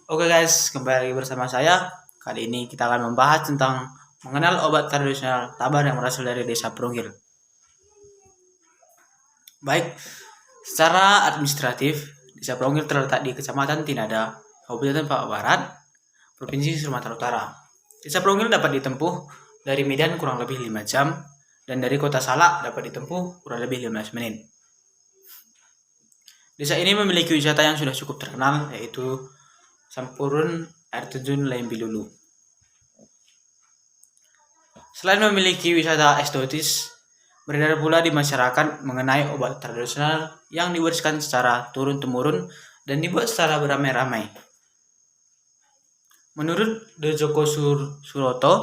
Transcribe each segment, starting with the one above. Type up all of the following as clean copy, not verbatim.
Oke guys, kembali lagi bersama saya. Kali ini kita akan membahas tentang mengenal obat tradisional Tabar yang berasal dari Desa Prunggil. Baik, secara administratif, Desa Prunggil terletak di Kecamatan Tinada, Kabupaten Papua Barat, Provinsi Sumatera Utara. Desa Prunggil dapat ditempuh dari Medan kurang lebih 5 jam dan dari Kota Salak dapat ditempuh kurang lebih 15 menit. Desa ini memiliki wisata yang sudah cukup terkenal, yaitu Sampurun Air Terjun Lembilulu. Selain memiliki wisata eksotis, beredar pula di masyarakat mengenai obat tradisional yang diwariskan secara turun-temurun dan dibuat secara beramai-ramai. Menurut Dejoko Suroto,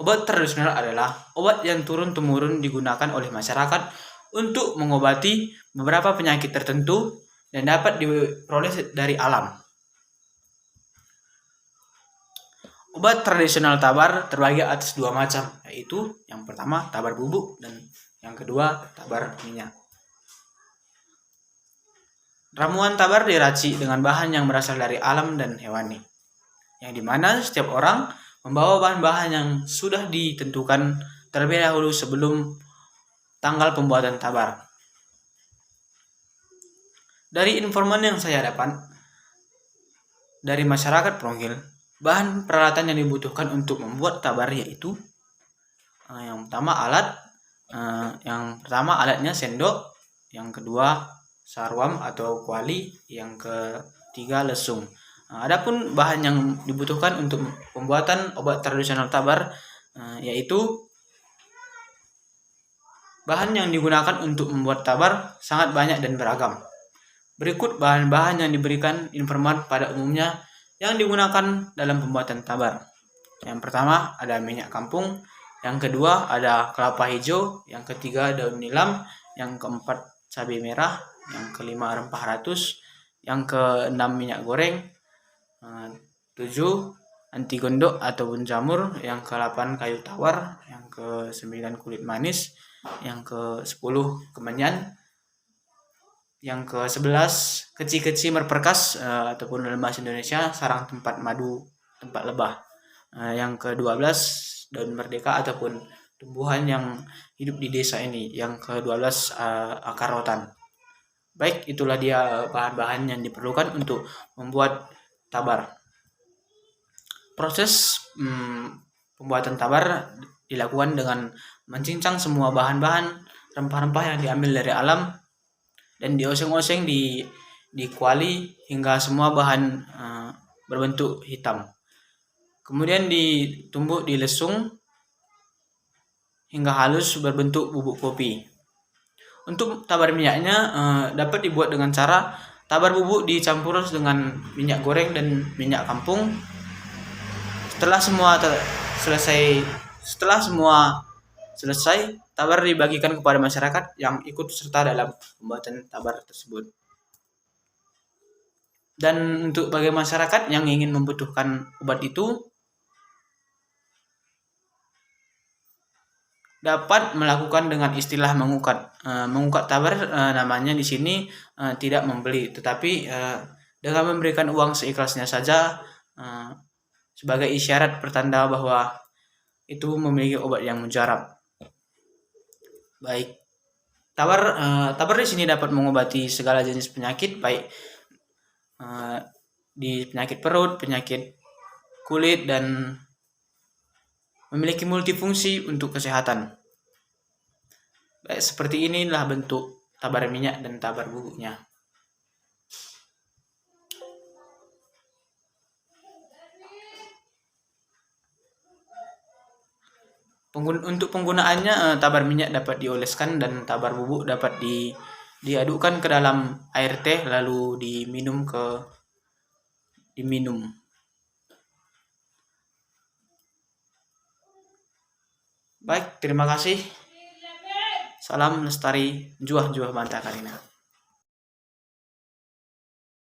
obat tradisional adalah obat yang turun-temurun digunakan oleh masyarakat untuk mengobati beberapa penyakit tertentu dan dapat diperoleh dari alam. Obat tradisional Tabar terbagi atas dua macam, yaitu yang pertama tabar bubuk dan yang kedua tabar minyak. Ramuan tabar diracik dengan bahan yang berasal dari alam dan hewani, yang dimana setiap orang membawa bahan-bahan yang sudah ditentukan terlebih dahulu sebelum tanggal pembuatan tabar. Dari informan yang saya dapat dari masyarakat Prunggil, bahan peralatan yang dibutuhkan untuk membuat tabar yaitu yang pertama alatnya sendok, yang kedua sarwam atau kuali, yang ketiga lesung. Adapun bahan yang dibutuhkan untuk pembuatan obat tradisional tabar yaitu bahan yang digunakan untuk membuat tabar sangat banyak dan beragam. Berikut bahan-bahan yang diberikan informan pada umumnya yang digunakan dalam pembuatan tabar. Yang pertama ada minyak kampung, yang kedua ada kelapa hijau, yang ketiga daun nilam, yang keempat cabai merah, yang kelima rempah ratus, yang keenam minyak goreng, 7 anti gondok ataupun jamur, yang ke-8 kayu tawar, yang ke-9 kulit manis, yang ke-10 kemenyan, yang ke-11 keci-keci merperkas ataupun dalam bahasa Indonesia sarang tempat madu, tempat lebah. Yang ke-12 daun merdeka ataupun tumbuhan yang hidup di desa ini. Yang ke-12 akar rotan. Baik, itulah dia bahan-bahan yang diperlukan untuk membuat tabar. Proses pembuatan tabar dilakukan dengan mencincang semua bahan-bahan rempah-rempah yang diambil dari alam dan dioseng-oseng di kuali hingga semua bahan berbentuk hitam. Kemudian ditumbuk di lesung hingga halus berbentuk bubuk kopi. Untuk tabar minyaknya dapat dibuat dengan cara tabar bubuk dicampur dengan minyak goreng dan minyak kampung. Setelah semua selesai, tabar dibagikan kepada masyarakat yang ikut serta dalam pembuatan tabar tersebut. Dan untuk bagi masyarakat yang ingin membutuhkan obat itu dapat melakukan dengan istilah mengukat. Mengukat tabar namanya di sini tidak membeli, tetapi dengan memberikan uang seikhlasnya saja sebagai isyarat pertanda bahwa itu memiliki obat yang mujarab. Baik, tabar di sini dapat mengobati segala jenis penyakit, baik di penyakit perut, penyakit kulit, dan memiliki multifungsi untuk kesehatan. Baik, seperti inilah bentuk tabar minyak dan tabar bubuknya. Untuk penggunaannya, tabar minyak dapat dioleskan dan tabar bubuk dapat diadukkan ke dalam air teh lalu diminum. Baik, terima kasih. Salam lestari, juah-juah Banta Karina.